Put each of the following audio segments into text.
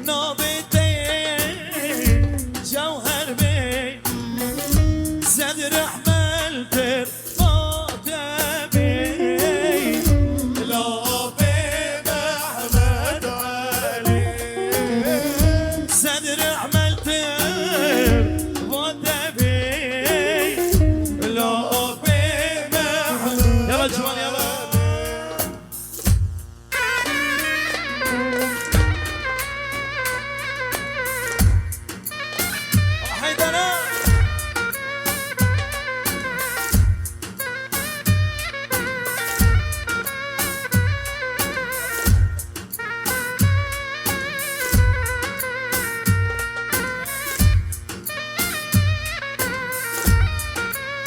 نوبتي جوهر بي صدر حملت موت بي لوبي محمد علي صدر حملت موت بي لوبي محمد. يلا جوان يلا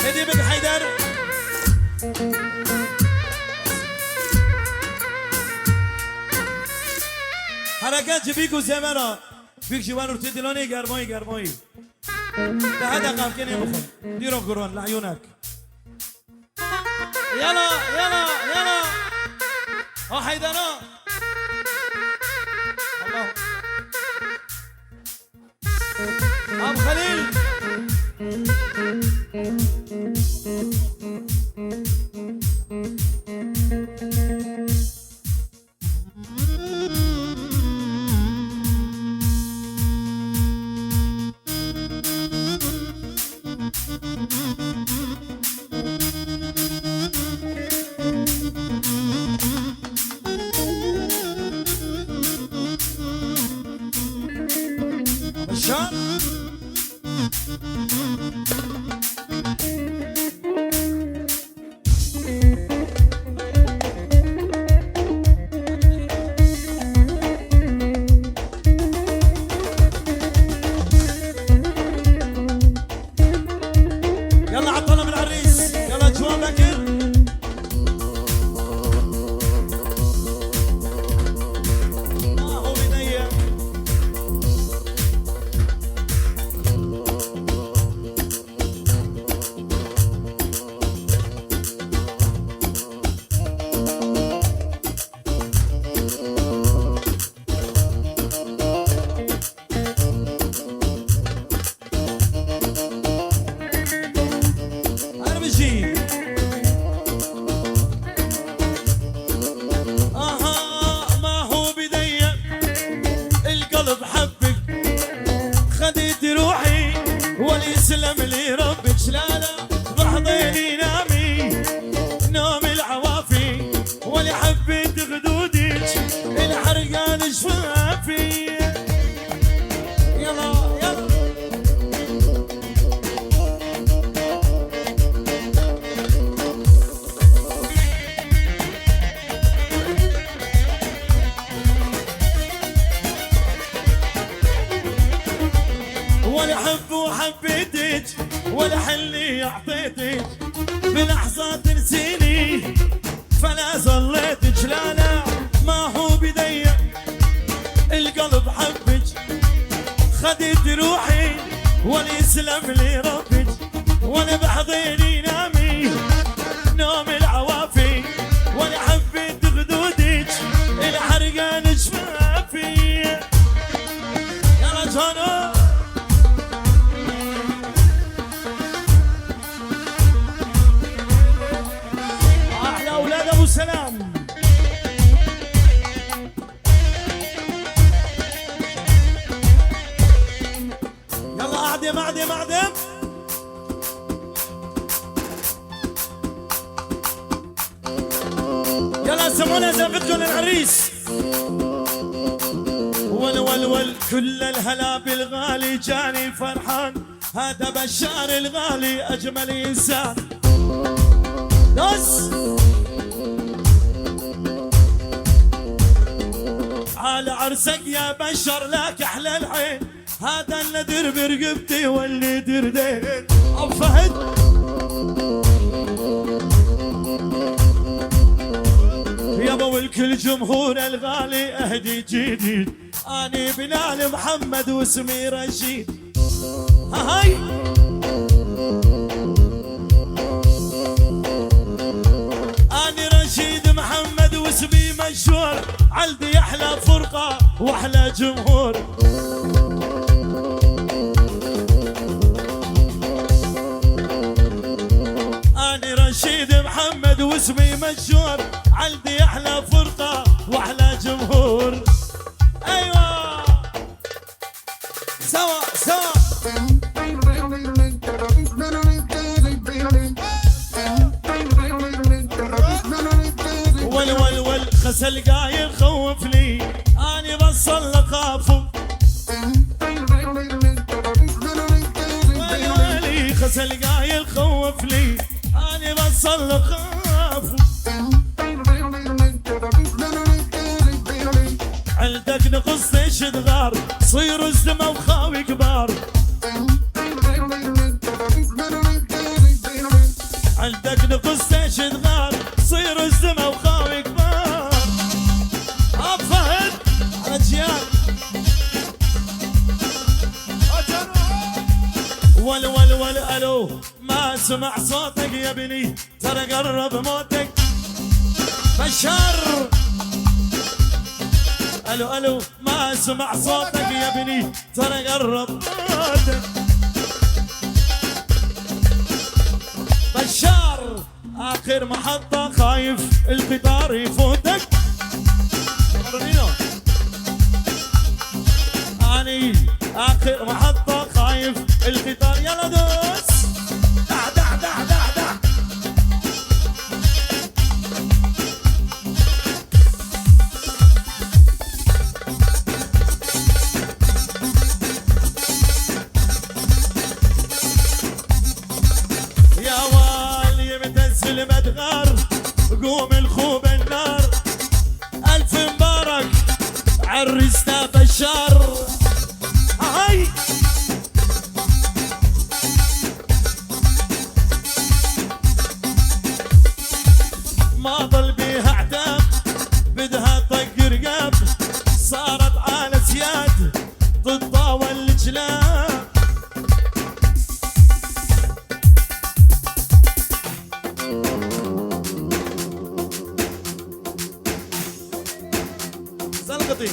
هدي بن حيدر. حركات جبيكو زمرا فيك جوان ارتدلوني قرموي ده هذا قام كني مخل ديرو قرون لعيونك. يلا اه حيدر الله ام خليل. يلا عطلنا من العريس. يلا جوان بكر. هو بداية ما هو بداية القلب حبك خديت روحي واليسلم لي ربك. لا بحضيني نامي نوم العوافي ولي حبيت خدودك الحرقان شفافي. يلا ولا حب وحبيتك ولا حلي اعطيتك بلحظة تنسيني فلا ظليتك. لا ما هو بداية القلب حبك خديت روحي وليسلم لي ربك وانا بحضيني نامي نوم العوافي ولا حبيت خدودك الحرقان شفافي. يلا جانو احلى اولاد ابو سلام. يلا اعدم يلا سمونا زفتكم للعريس. ول كل الهلا بالغالي جاني فرحان هذا بشار الغالي اجمل انسان. بس على عرسك يا بشر لك احلى العين هذا اللي در برقبتي واللي دردين. ابو فهد يابا والكل جمهور الغالي اهدي جديد اني بلال محمد واسمي رشيد. هاي اني رشيد محمد واسمي مشهور عندي احلى فرقه واحلى جمهور. واسمي مشهور عندي احلى فرقه واحلى جمهور. ايوه سوا سوا ول خسل قايل خوفني اني بصل اخافه. ولي خسل قايل خوفني اني بصل اخافه. عندك نقص تشدغار صير الزمه وخاوي كبار. عندك نقص تشدغار صير الزمه وخاوي كبار. افهد على جيال ول الو ما سمع صوتك يا بني ترى قرب موتك. بشار الو ما سمع صوتك يا بني ترى قرب موتك. بشار اخر محطة خايف القطار يفوتك. اني اخر محطة خايف القطار. يلا دوس دع دع دع دع دع. يا والي متنزل مدغار قوم الخوب النار. الف مبارك عرسنا بشار. هاي ما ضل بيها عتاب بدها طق رقاب. صارت على سياد ضدها والجلاب. زلقطي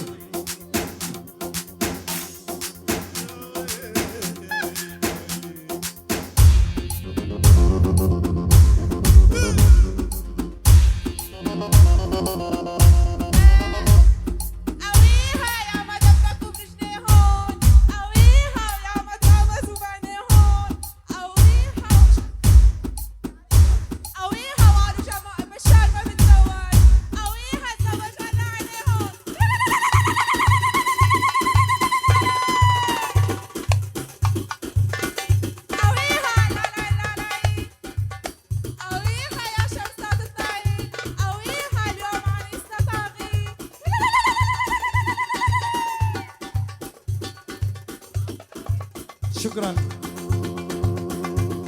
شكرا.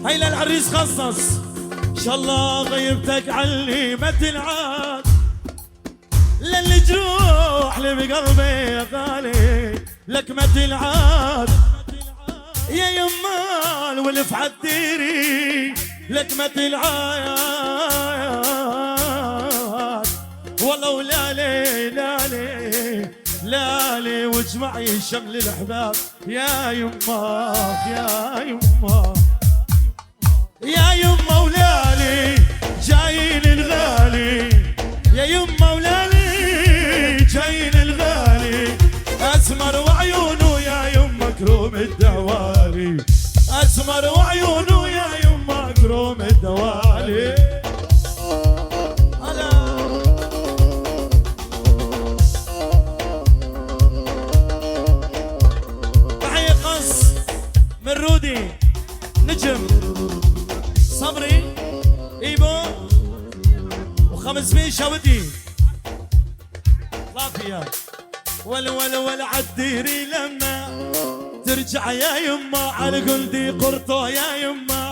هاي للعريس خصص ان شاء الله غيبتك علي ما تنعاد. للجروح اللي بقلبي غالي لك ما تنعاد. يا يمال والف عالديري لك ما تنعاد. والله ولالي لالي لالي واجمعي شمل الاحباب. يا يما يا يما يا يما ولالي جايين الغالي. يا يما ولالي جايين الغالي. اسمر وعيونه يا يما كروم الدوالي. اسمر وعيونه يا يما كروم الدوالي. من رودي نجم صبري ايبو و500 شاودي لافيا. ولا عالديري لما ترجع يا يما على قلبي قرطه. يا يما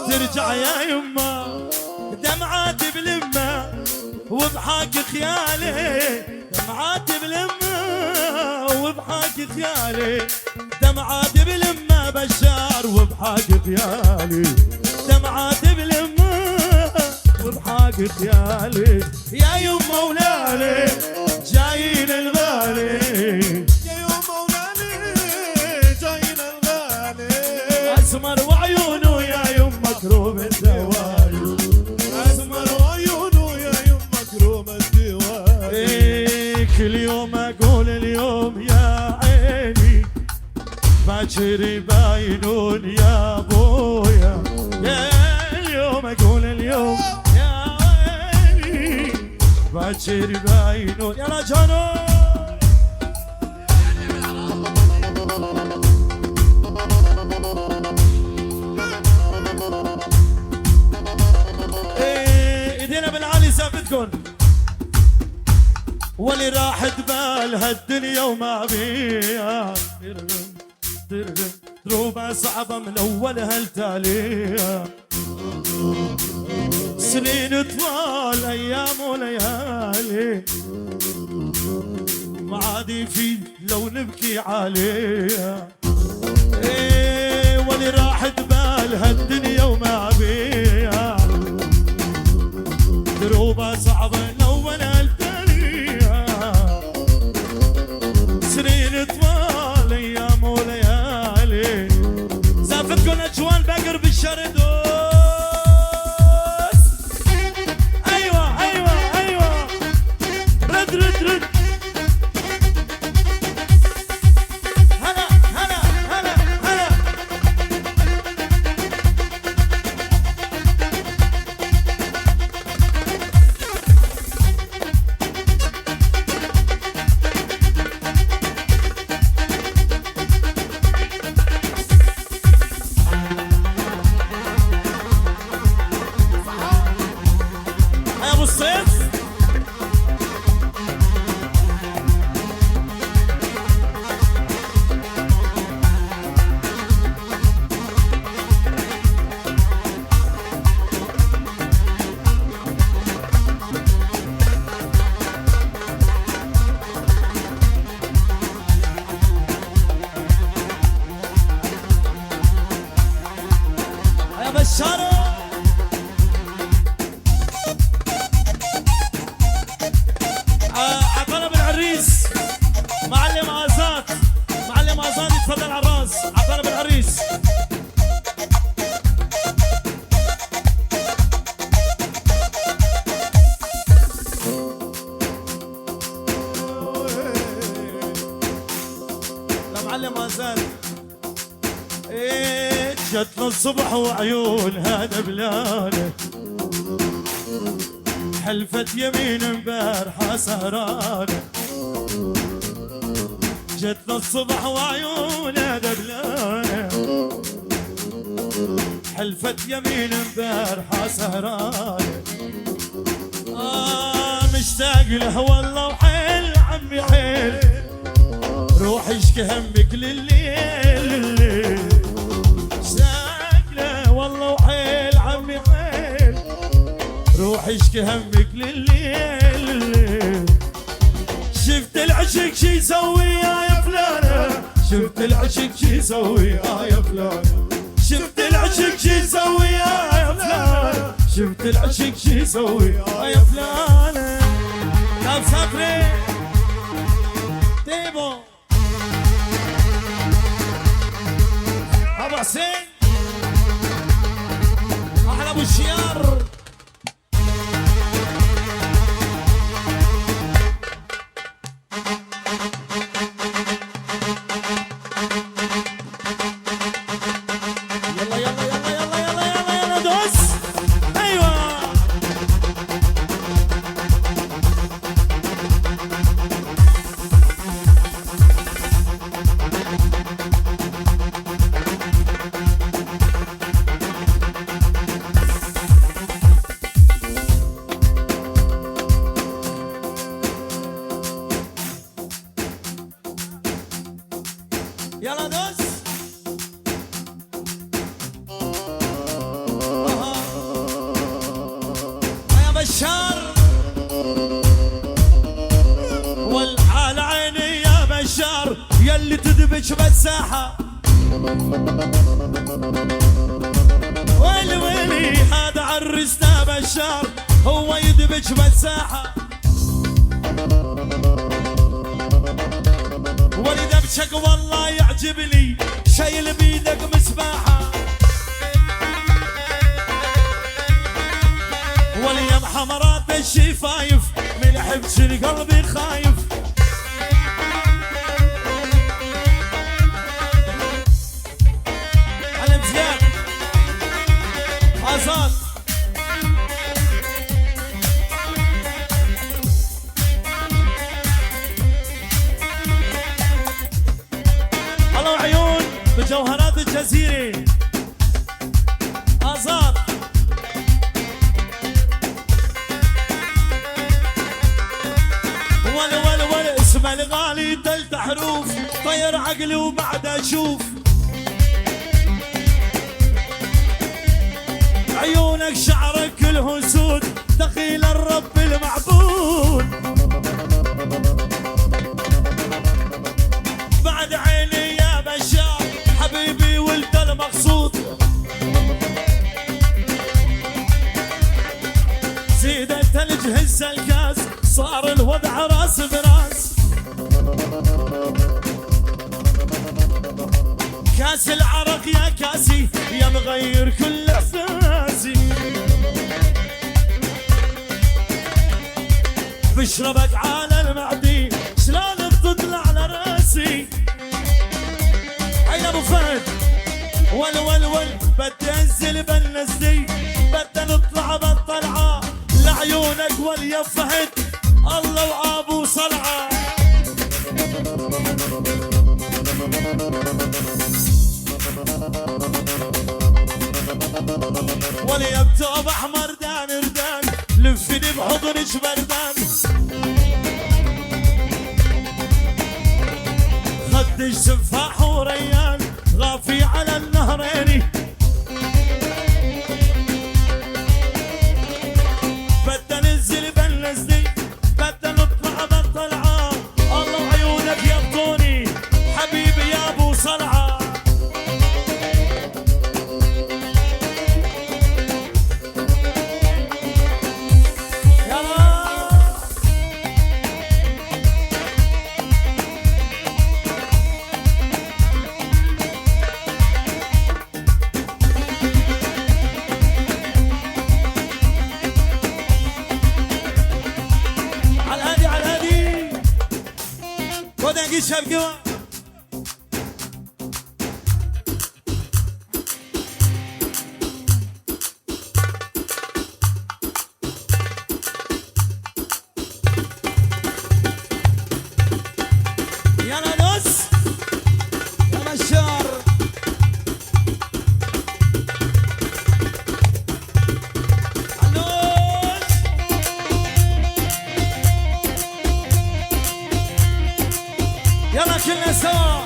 ترجع يا يما دمعاتي بلمه وبحاك خيالي. دمعاتي بلمه وبحاك خيالي. دمعاتي بلمه بشار وبحاك خيالي. دمعاتي بلمه وبحاك خيالي. يا يما ولالي جايين الغالي. يا يما ولالي جايين الغالي. اسمر وعيونه يا يما كروب الدوالي. اسمر وعيونه باكر باينون يا ابويا، يا اليوم اقول اليوم يا ويلي، باكر باينون يلا جانو. ايدينا بالعالي سافتكن، واللي راحت بالها الدنيا وما بيها دروبة صعبة من أولها لتاليها، سنين طوال أيام وليالي، ما عادي في لو نبكي عليها. إيه واللي راحت بالها الدنيا وما بيها دروبة صعبة من أولها لتاليها، سنين طوال أيام وليالي، زافتكن أجوال بقر بالشردوس. أيوة أيوة أيوة رد رد رد، هلا هلا هلا هلا. يا ابو الصيف يا بشارة. عطنا بالعريس معلم آزاد، معلم آزاد يتفضل على الراس. عطنا بالعريس لمعلم آزاد. إيه جتنا الصبح وعيونها دبلانه، حلفت يمين امبارحة سهرانة، جتنا الصبح وعيونها دبلانة، حلفت يمين امبارحة سهرانة. مشتاق له والله وحيل عمي حيل، روح اشكي همك لليل، مشتاق له والله وحيل عمي حيل، روح اشكي همك لليل. شفت العشق شي يسوي يا فلانة، شفت العشق شي يسوي يا فلانة، شفت العشق شي يسوي يا فلانة، شفت العشق شي يسوي يا فلانة. لا مسافرين تيبو ابو حسين احلى ابو الشيار. يلا يلا يلا يلا يلا يلا يلا دوس. ايوه يلا دوس. يا بشار والعال عيني يا بشار، يلي تدبج بالساحة. ويلي ويلي هذا عرسنا بشار، هو يدبج بالساحة. ولدبشك والله يعجبني، شايل بيدك مسباحة. واليم حمرات الشفايف، من حبش قلبي خايف. بجوهرات الجزيرة آزاد. ولا اسمه الغالي 3 حروف، طير عقلي وبعده اشوف. عيونك شعرك كله سود، دخيل الرب المعبود. بعد عيني يا بشار حبيبي ولد المقصود. زيد الثلج هز الكاس، صار الوضع راس براس. كاس العرق يا كاسي، يا مغير كل احساسي. بشربك على المعدي، شلون بتطلع على راسي. عين ابو فهد ول بدي انزل بالنزلي، بدي نطلع بالطلعه لعيونك واليا فهد الله وابو صلعه. وليا بتوب احمر دان ردان، لفني بحضنك بردان. خدش سفاح وريان، غافي على النهرين. بدنا ننزل بالنزلي، بدنا نطلع بالطلعه. الله وعيونك يبطوني حبيبي يا ابو صلعه. شبكوا يلا نص يا بشار. يلا كلنا سوا.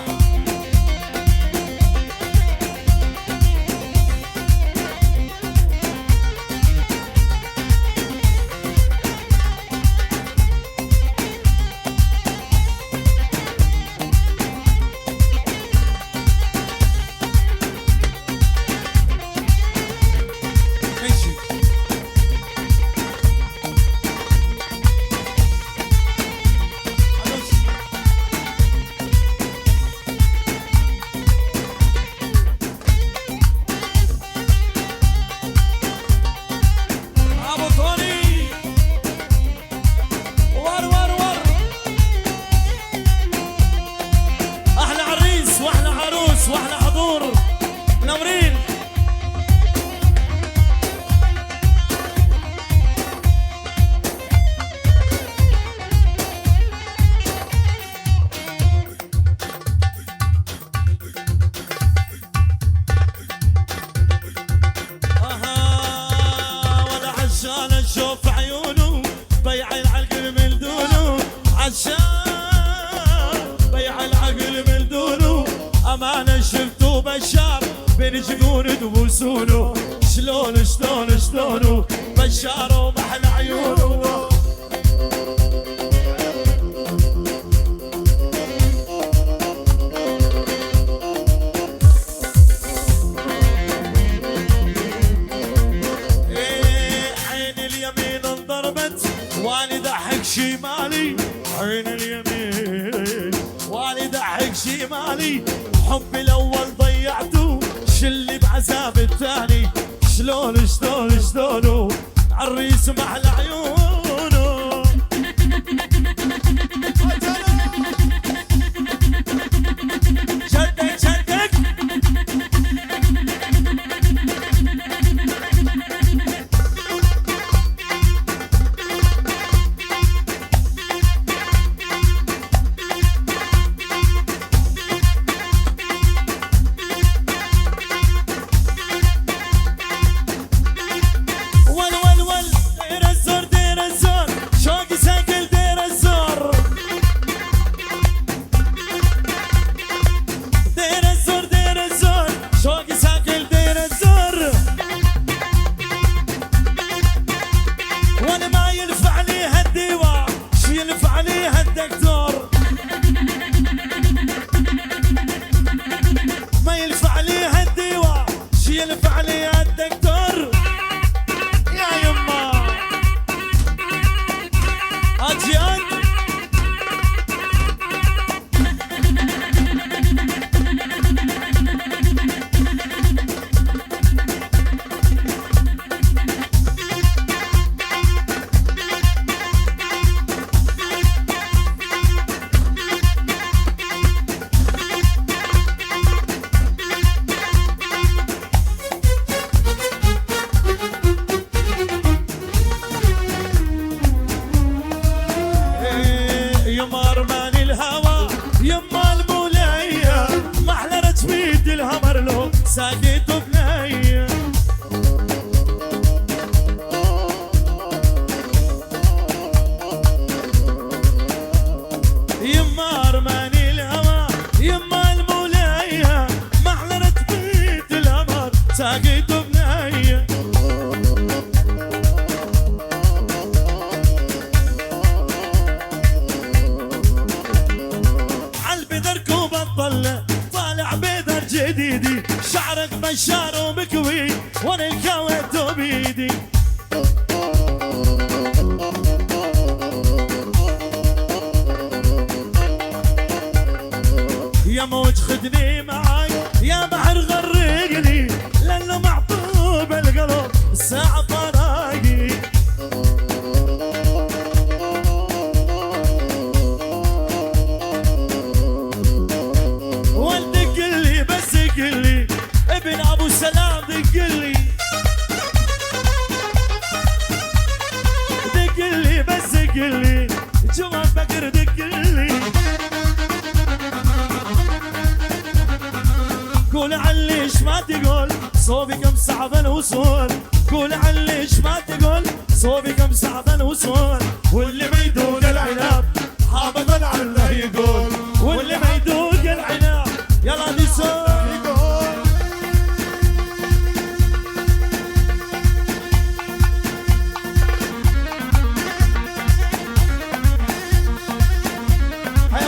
واحلى حضور منورين. ولا عشان اشوف عيونه بيع العقل من دونه، عشان بيع العقل من دونه. امانه شفتو بشار بين جنون تبوسونه، شلون بشار ومحل عيونه. عين اليمين انضربت والي ضحك شمالي، عين اليمين والي ضحك شمالي. حبي الاول ضيعته، شلي بعذاب الثاني. شلونه عالريس محلى عيونه. شدك يلفع عليها الدواء شي يلفع عليها الدكتور يا يما اجيان يما رمان الهوى يما المولية ما احلى رجميد الهمر له ساقيته بنية يما رمان الهوى يما المولية ما احلى رجميد الهمر ساقيته بنية طالع بيدر جديدي شعرك بشار ومكوي وانا الكويت بيدي يا موج خدني معاي يا بحر غرقني لانه معطوب القلب الساعة فراقي دقلي ابن ابو سلام دقلي دقلي بس دقلي جمال بكر دقلي قول عليش ما تقول صوبي كم صعب الوصول قول عليش ما تقول صوبي كم صعب الوصول واللي ما يدوق العنب حافظ على الله يقول واللي ما يدوق العنب يلا نسول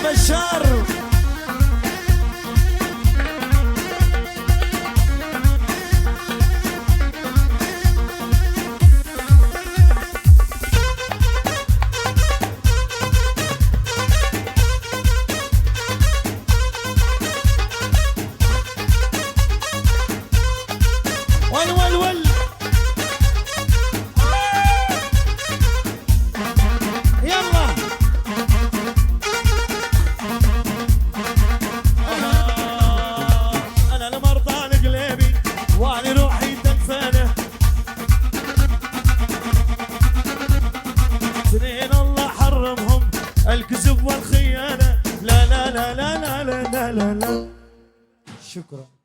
بشار ول ول ول يلا انا المرضى لقلبي واني روحي تدفنه اثنين الله حرمهم الكذب والخيانه لا لا لا لا لا لا لا لا شكرا